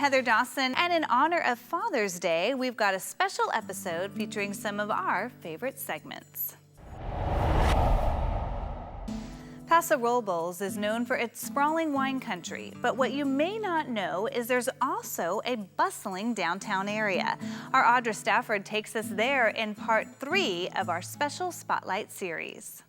Heather Dawson, and in honor of Father's Day, we've got a special episode featuring some of our favorite segments. Paso Robles is known for its sprawling wine country, but what you may not know is there's also a bustling downtown area. Our Audra Stafford takes us there in part 3 of our special Spotlight series.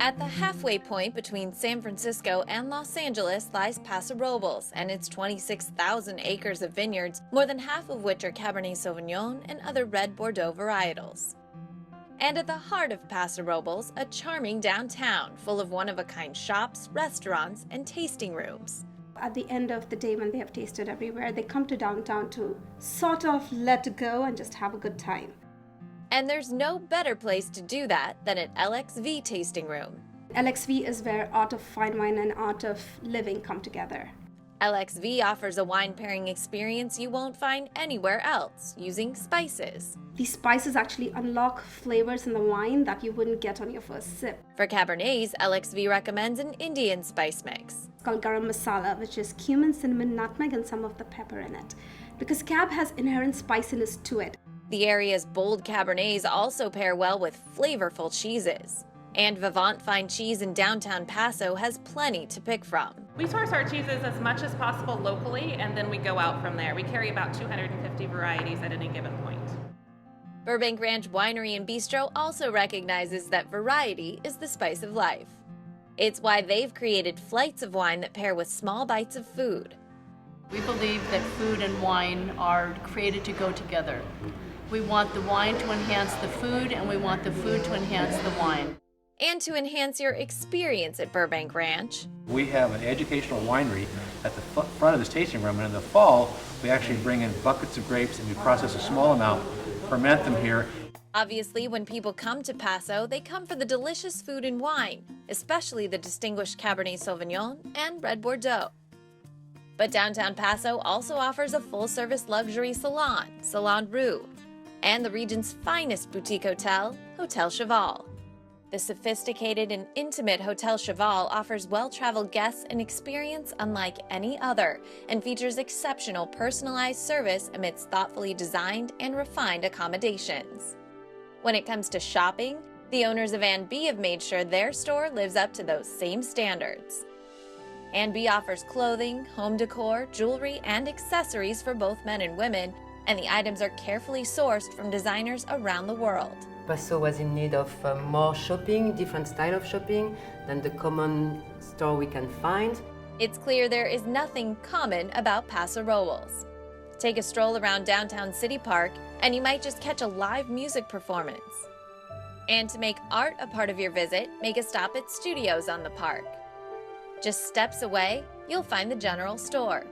At the halfway point between San Francisco and Los Angeles lies Paso Robles and its 26,000 acres of vineyards, more than half of which are Cabernet Sauvignon and other red Bordeaux varietals. And at the heart of Paso Robles, a charming downtown full of one-of-a-kind shops, restaurants, and tasting rooms. At the end of the day, when they have tasted everywhere, they come to downtown to sort of let go and just have a good time. And there's no better place to do that than at LXV Tasting Room. LXV is where art of fine wine and art of living come together. LXV offers a wine pairing experience you won't find anywhere else, using spices. These spices actually unlock flavors in the wine that you wouldn't get on your first sip. For Cabernets, LXV recommends an Indian spice mix. It's called garam masala, which is cumin, cinnamon, nutmeg, and some of the pepper in it. Because Cab has inherent spiciness to it. The area's bold Cabernets also pair well with flavorful cheeses. And Vivant Fine Cheese in downtown Paso has plenty to pick from. We source our cheeses as much as possible locally, and then we go out from there. We carry about 250 varieties at any given point. Burbank Ranch Winery and Bistro also recognizes that variety is the spice of life. It's why they've created flights of wine that pair with small bites of food. We believe that food and wine are created to go together. We want the wine to enhance the food, and we want the food to enhance the wine. And to enhance your experience at Burbank Ranch. We have an educational winery at the front of this tasting room, and in the fall, we actually bring in buckets of grapes and we process a small amount, ferment them here. Obviously, when people come to Paso, they come for the delicious food and wine, especially the distinguished Cabernet Sauvignon and Red Bordeaux. But downtown Paso also offers a full-service luxury salon, Salon Rue, and the region's finest boutique hotel, Hotel Cheval. The sophisticated and intimate Hotel Cheval offers well-traveled guests an experience unlike any other and features exceptional personalized service amidst thoughtfully designed and refined accommodations. When it comes to shopping, the owners of Ann B have made sure their store lives up to those same standards. Ann B offers clothing, home decor, jewelry, and accessories for both men and women, and the items are carefully sourced from designers around the world. Paso was in need of more shopping, different style of shopping than the common store we can find. It's clear there is nothing common about Paso Robles. Take a stroll around downtown City Park and you might just catch a live music performance. And to make art a part of your visit, make a stop at Studios on the park. Just steps away, you'll find the general store.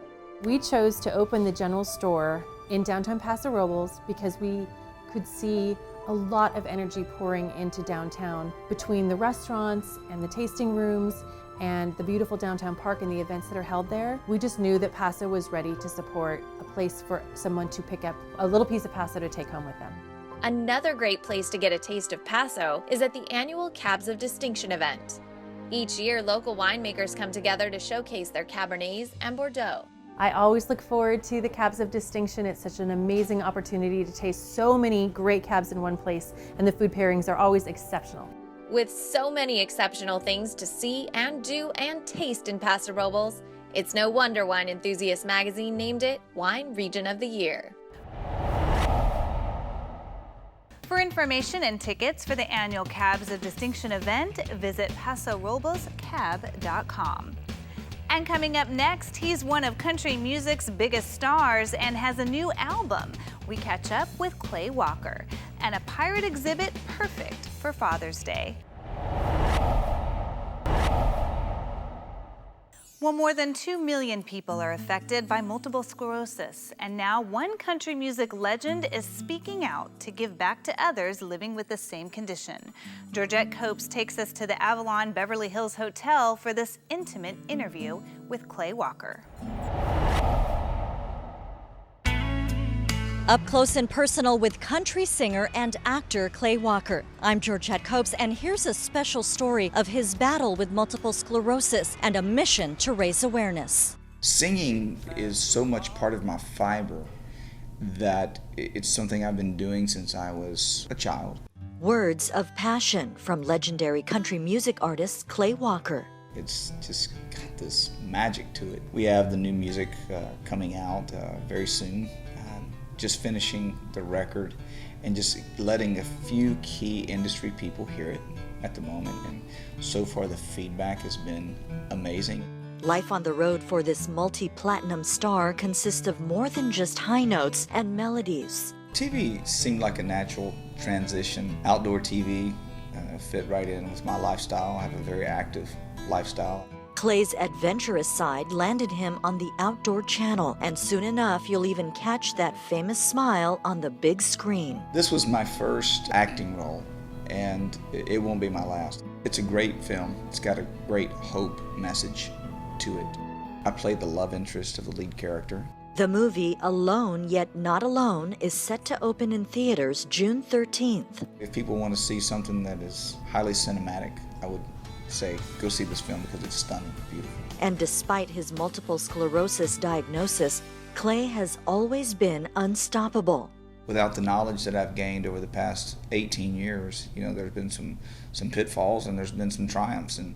We chose to open the general store in downtown Paso Robles because we could see a lot of energy pouring into downtown between the restaurants and the tasting rooms and the beautiful downtown park and the events that are held there. We just knew that Paso was ready to support a place for someone to pick up a little piece of Paso to take home with them. Another great place to get a taste of Paso is at the annual Cabs of Distinction event. Each year, local winemakers come together to showcase their Cabernets and Bordeaux. I always look forward to the Cabs of Distinction. It's such an amazing opportunity to taste so many great cabs in one place, and the food pairings are always exceptional. With so many exceptional things to see and do and taste in Paso Robles, it's no wonder Wine Enthusiast magazine named it Wine Region of the Year. For information and tickets for the annual Cabs of Distinction event, visit PasoRoblesCab.com. And coming up next, he's one of country music's biggest stars and has a new album. We catch up with Clay Walker and a pirate exhibit perfect for Father's Day. Well, more than 2 million people are affected by multiple sclerosis, and now one country music legend is speaking out to give back to others living with the same condition. Georgette Copes takes us to the Avalon Beverly Hills Hotel for this intimate interview with Clay Walker. Up close and personal with country singer and actor Clay Walker. I'm Georgette Copes, and here's a special story of his battle with multiple sclerosis and a mission to raise awareness. Singing is so much part of my fiber that it's something I've been doing since I was a child. Words of passion from legendary country music artist Clay Walker. It's just got this magic to it. We have the new music coming out very soon. Just finishing the record and just letting a few key industry people hear it at the moment. And so far the feedback has been amazing. Life on the road for this multi-platinum star consists of more than just high notes and melodies. TV seemed like a natural transition. Outdoor TV fit right in with my lifestyle. I have a very active lifestyle. Clay's adventurous side landed him on the Outdoor Channel, and soon enough you'll even catch that famous smile on the big screen. This was my first acting role, and it won't be my last. It's a great film. It's got a great hope message to it. I played the love interest of the lead character. The movie Alone Yet Not Alone is set to open in theaters June 13th. If people want to see something that is highly cinematic, I would say go see this film because it's stunning, beautiful. And despite his multiple sclerosis diagnosis, Clay has always been unstoppable. Without the knowledge that I've gained over the past 18 years, there's been some pitfalls and there's been some triumphs, and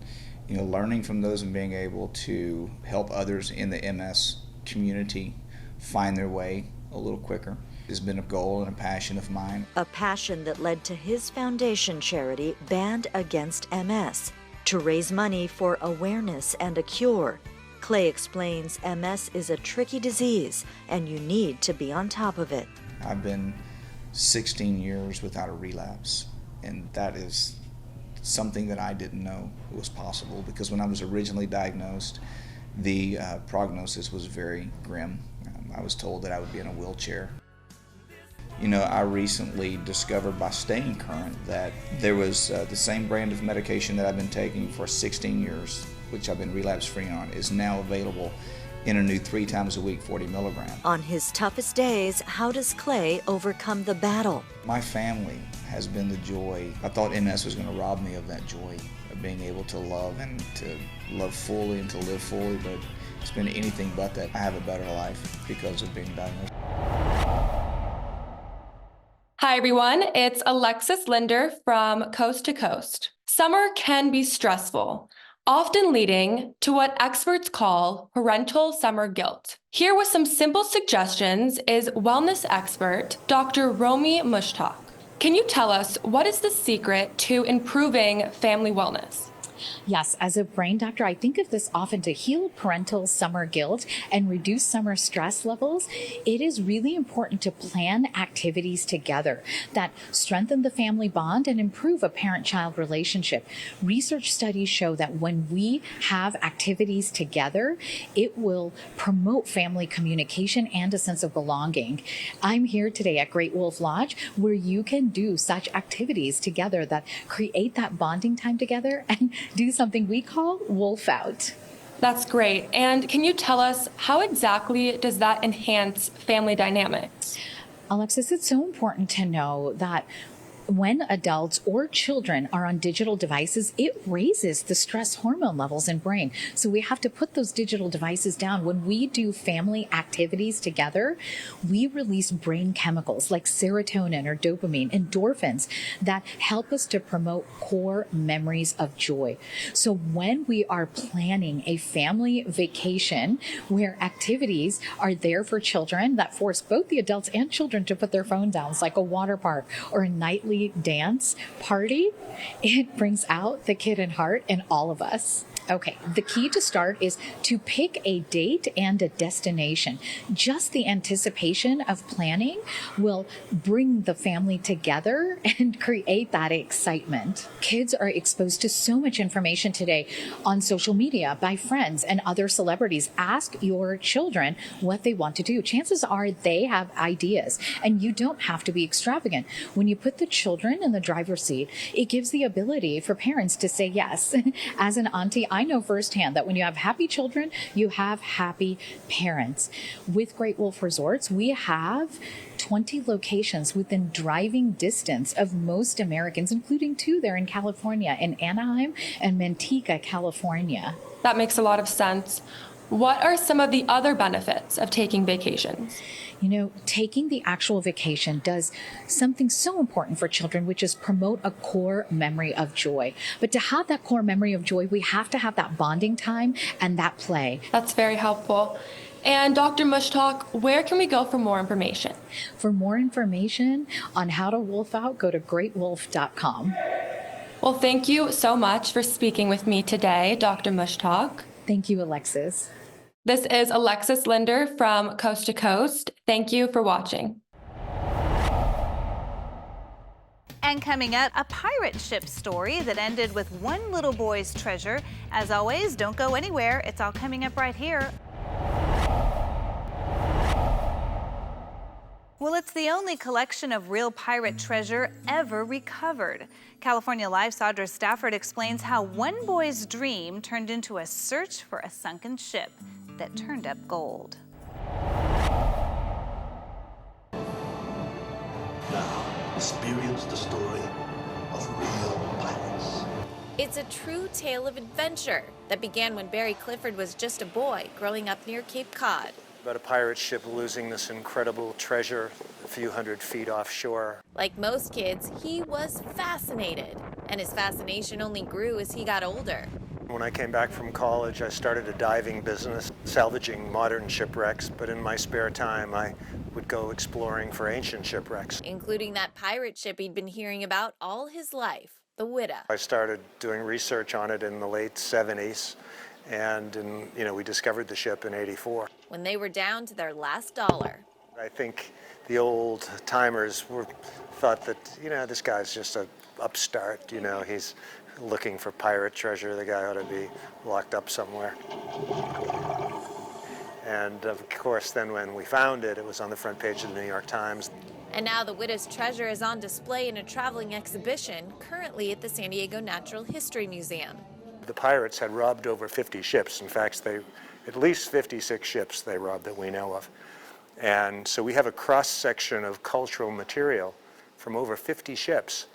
learning from those and being able to help others in the MS community find their way a little quicker has been a goal and a passion of mine. A passion that led to his foundation charity, Band Against MS, to raise money for awareness and a cure. Clay explains MS is a tricky disease and you need to be on top of it. I've been 16 years without a relapse, and that is something that I didn't know was possible, because when I was originally diagnosed, the prognosis was very grim. I was told that I would be in a wheelchair. I recently discovered by staying current that there was the same brand of medication that I've been taking for 16 years, which I've been relapse-free on, is now available in a new 3 times a week, 40 milligram. On his toughest days, how does Clay overcome the battle? My family has been the joy. I thought MS was going to rob me of that joy of being able to love and to love fully and to live fully, but it's been anything but that. I have a better life because of being diagnosed. Hi everyone, it's Alexis Linder from Coast to Coast. Summer can be stressful, often leading to what experts call parental summer guilt. Here with some simple suggestions is wellness expert Dr. Romy Mushtaq. Can you tell us what is the secret to improving family wellness? Yes, as a brain doctor, I think of this often to heal parental summer guilt and reduce summer stress levels. It is really important to plan activities together that strengthen the family bond and improve a parent-child relationship. Research studies show that when we have activities together, it will promote family communication and a sense of belonging. I'm here today at Great Wolf Lodge, where you can do such activities together that create that bonding time together and do something we call wolf out. That's great. And can you tell us how exactly does that enhance family dynamics? Alexis, it's so important to know that when adults or children are on digital devices, it raises the stress hormone levels in brain. So we have to put those digital devices down. When we do family activities together, we release brain chemicals like serotonin or dopamine, endorphins, that help us to promote core memories of joy. So when we are planning a family vacation where activities are there for children that force both the adults and children to put their phone down, it's like a water park or a nightly dance party, it brings out the kid in heart in all of us. Okay, the key to start is to pick a date and a destination. Just the anticipation of planning will bring the family together and create that excitement. Kids are exposed to so much information today on social media by friends and other celebrities. Ask your children what they want to do. Chances are they have ideas, and you don't have to be extravagant. When you put the children in the driver's seat, it gives the ability for parents to say yes. As an auntie, I know firsthand that when you have happy children, you have happy parents. With Great Wolf Resorts, we have 20 locations within driving distance of most Americans, including 2 there in California, in Anaheim and Manteca, California. That makes a lot of sense. What are some of the other benefits of taking vacations? You know, taking the actual vacation does something so important for children, which is promote a core memory of joy. But to have that core memory of joy, we have to have that bonding time and that play. That's very helpful. And Dr. Mushtalk, where can we go for more information? For more information on how to wolf out, go to greatwolf.com. Well, thank you so much for speaking with me today, Dr. Mushtalk. Thank you, Alexis. This is Alexis Linder from Coast to Coast. Thank you for watching. And coming up, a pirate ship story that ended with one little boy's treasure. As always, don't go anywhere. It's all coming up right here. Well, it's the only collection of real pirate treasure ever recovered. California Life's Audra Stafford explains how one boy's dream turned into a search for a sunken ship that turned up gold. Now, experience the story of real pirates. It's a true tale of adventure that began when Barry Clifford was just a boy growing up near Cape Cod. About a pirate ship losing this incredible treasure a few hundred feet offshore. Like most kids, he was fascinated, and his fascination only grew as he got older. When I came back from college, I started a diving business, salvaging modern shipwrecks, but in my spare time, I would go exploring for ancient shipwrecks. Including that pirate ship he'd been hearing about all his life, the Witta. I started doing research on it in the late 70s, and we discovered the ship in '84. When they were down to their last dollar. I think the old timers thought that, this guy's just an upstart, he's looking for pirate treasure. The guy ought to be locked up somewhere. And of course, then when we found it, it was on the front page of the New York Times. And now the Witta's treasure is on display in a traveling exhibition currently at the San Diego Natural History Museum. The pirates had robbed over 50 ships. In fact, at least 56 ships they robbed that we know of. And so we have a cross-section of cultural material from over 50 ships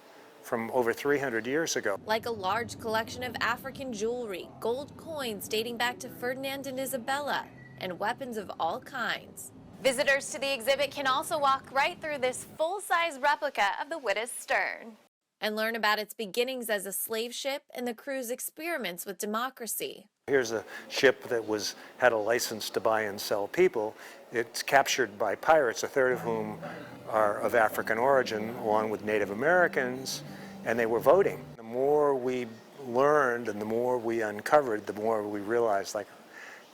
from over 300 years ago. Like a large collection of African jewelry, gold coins dating back to Ferdinand and Isabella, and weapons of all kinds. Visitors to the exhibit can also walk right through this full-size replica of the Witta's stern and learn about its beginnings as a slave ship and the crew's experiments with democracy. Here's a ship that had a license to buy and sell people. It's captured by pirates, a third of whom are of African origin, along with Native Americans, and they were voting. The more we learned and the more we uncovered, the more we realized,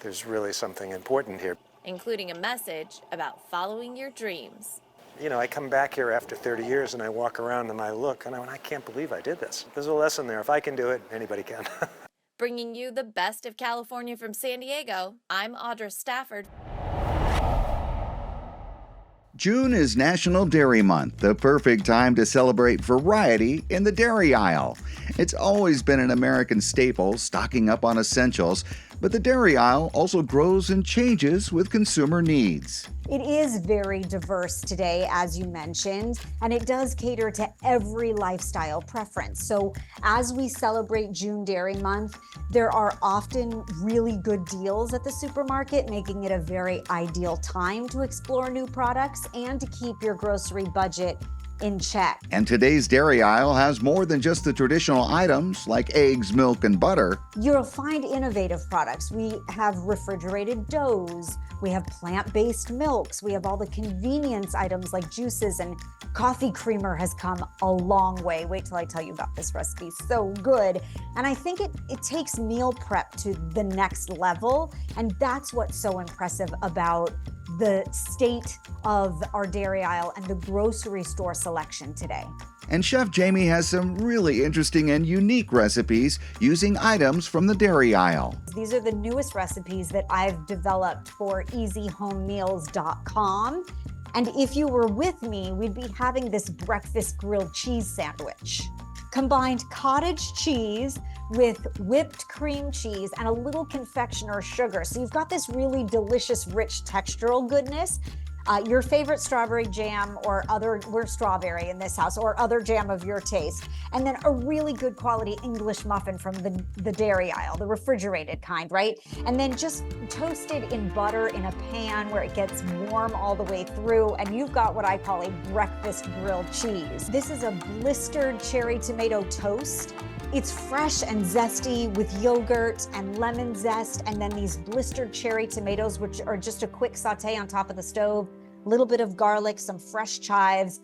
there's really something important here. Including a message about following your dreams. I come back here after 30 years and I walk around and I look and I can't believe I did this. There's a lesson there. If I can do it, anybody can. Bringing you the best of California from San Diego, I'm Audra Stafford. June is National Dairy Month, the perfect time to celebrate variety in the dairy aisle. It's always been an American staple, stocking up on essentials, but the dairy aisle also grows and changes with consumer needs. It is very diverse today, as you mentioned, and it does cater to every lifestyle preference. So as we celebrate June Dairy Month, there are often really good deals at the supermarket, making it a very ideal time to explore new products and to keep your grocery budget in check. And today's dairy aisle has more than just the traditional items like eggs, milk, and butter. You'll find innovative products. We have refrigerated doughs. We have plant-based milks. We have all the convenience items like juices, and coffee creamer has come a long way. Wait till I tell you about this recipe. So good. And I think it takes meal prep to the next level. And that's what's so impressive about the state of our dairy aisle and the grocery store selection today. And Chef Jamie has some really interesting and unique recipes using items from the dairy aisle. These are the newest recipes that I've developed for easyhomemeals.com. And if you were with me, we'd be having this breakfast grilled cheese sandwich. combined cottage cheese with whipped cream cheese and a little confectioner sugar. So you've got this really delicious, rich textural goodness. Your favorite strawberry jam or we're strawberry in this house, or other jam of your taste. And then a really good quality English muffin from the dairy aisle, the refrigerated kind, right? And then just toasted in butter in a pan where it gets warm all the way through. And you've got what I call a breakfast grilled cheese. This is a blistered cherry tomato toast. It's fresh and zesty with yogurt and lemon zest, and then these blistered cherry tomatoes, which are just a quick saute on top of the stove, a little bit of garlic, some fresh chives,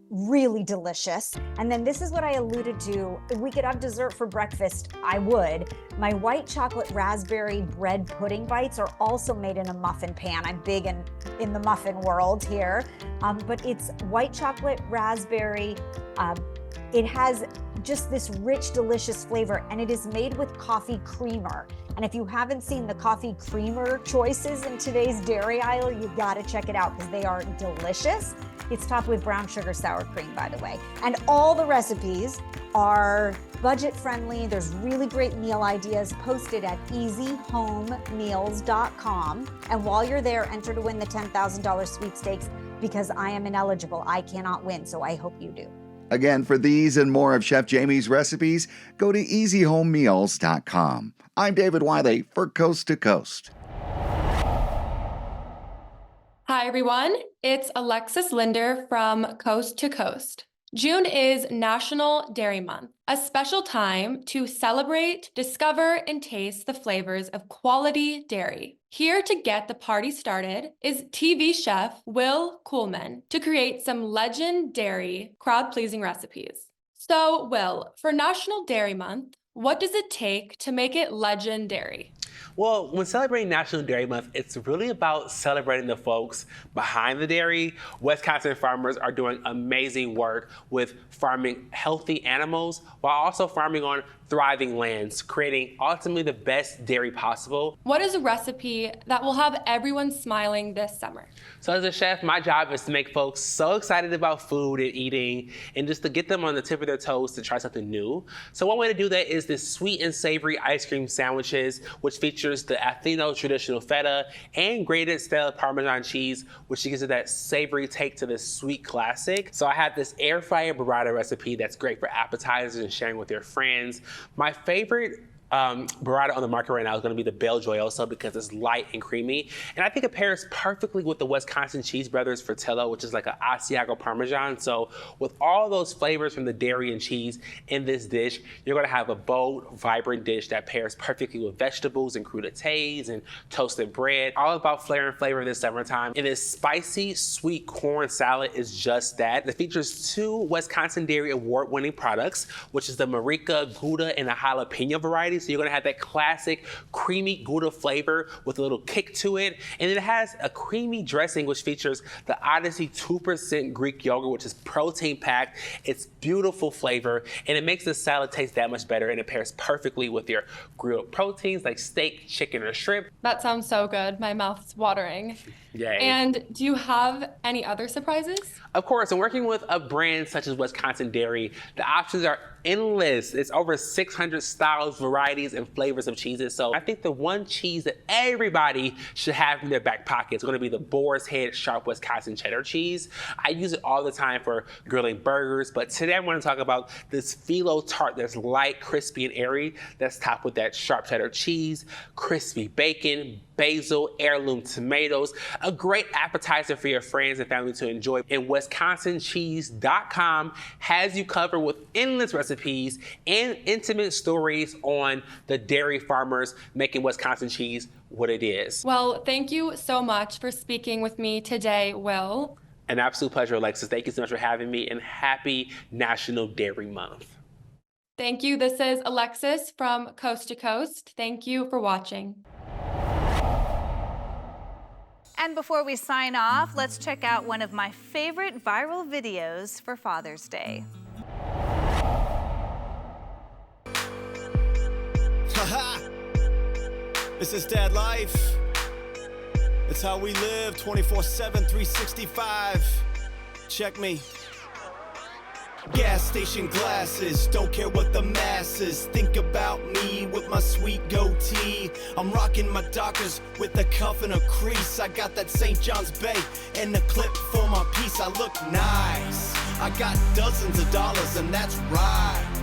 really delicious. And then this is what I alluded to. If we could have dessert for breakfast, I would. My white chocolate raspberry bread pudding bites are also made in a muffin pan. I'm big in the muffin world here, but it's white chocolate raspberry. It has just this rich, delicious flavor, and it is made with coffee creamer. And if you haven't seen the coffee creamer choices in today's dairy aisle, you gotta check it out because they are delicious. It's topped with brown sugar sour cream, by the way. And all the recipes are budget friendly. There's really great meal ideas posted at easyhomemeals.com. And while you're there, enter to win the $10,000 sweepstakes because I am ineligible. I cannot win, so I hope you do. Again, for these and more of Chef Jamie's recipes, go to easyhomemeals.com. I'm David Wiley for Coast to Coast. Hi, everyone. It's Alexis Linder from Coast to Coast. June is National Dairy Month, a special time to celebrate, discover, and taste the flavors of quality dairy. Here to get the party started is TV chef Will Kuhlman to create some legendary, crowd-pleasing recipes. So, Will, for National Dairy Month, what does it take to make it legendary? Well, when celebrating National Dairy Month, it's really about celebrating the folks behind the dairy. Wisconsin farmers are doing amazing work with farming healthy animals while also farming on thriving lands, creating ultimately the best dairy possible. What is a recipe that will have everyone smiling this summer? So as a chef, my job is to make folks so excited about food and eating and just to get them on the tip of their toes to try something new. So one way to do that is this sweet and savory ice cream sandwiches, which features the Atheno traditional feta and grated stale Parmesan cheese, which gives it that savory take to this sweet classic. So I have this air fryer burrata recipe that's great for appetizers and sharing with your friends. My favorite burrata on the market right now is going to be the Bel Gioioso because it's light and creamy. And I think it pairs perfectly with the Wisconsin Cheese Brothers Fratello, which is like an Asiago Parmesan. So with all those flavors from the dairy and cheese in this dish, you're going to have a bold, vibrant dish that pairs perfectly with vegetables and crudités and toasted bread. All about flair and flavor this summertime. And this spicy, sweet corn salad is just that. It features 2 Wisconsin Dairy Award-winning products, which is the Marica Gouda and the jalapeno variety. So you're gonna have that classic creamy Gouda flavor with a little kick to it. And it has a creamy dressing which features the Odyssey 2% Greek yogurt, which is protein packed. It's beautiful flavor and it makes the salad taste that much better, and it pairs perfectly with your grilled proteins like steak, chicken, or shrimp. That sounds so good. My mouth's watering. Yay. And do you have any other surprises? Of course, in working with a brand such as Wisconsin Dairy, the options are endless. It's over 600 styles, varieties, and flavors of cheeses. So I think the one cheese that everybody should have in their back pocket is going to be the Boar's Head Sharp Wisconsin Cheddar cheese. I use it all the time for grilling burgers, but today I want to talk about this phyllo tart that's light, crispy, and airy that's topped with that sharp cheddar cheese, crispy bacon, basil, heirloom tomatoes, a great appetizer for your friends and family to enjoy. And WisconsinCheese.com has you covered with endless recipes and intimate stories on the dairy farmers making Wisconsin cheese what it is. Well, thank you so much for speaking with me today, Will. An absolute pleasure, Alexis. Thank you so much for having me, and happy National Dairy Month. Thank you. This is Alexis from Coast to Coast. Thank you for watching. And before we sign off, let's check out one of my favorite viral videos for Father's Day. Haha! This is Dad Life. It's how we live 24/7, 365. Check me. Gas station glasses, don't care what the masses think about me with my sweet goatee. I'm rocking my Dockers with a cuff and a crease. I got that St. John's Bay and a clip for my piece. I look nice, I got dozens of dollars and that's right.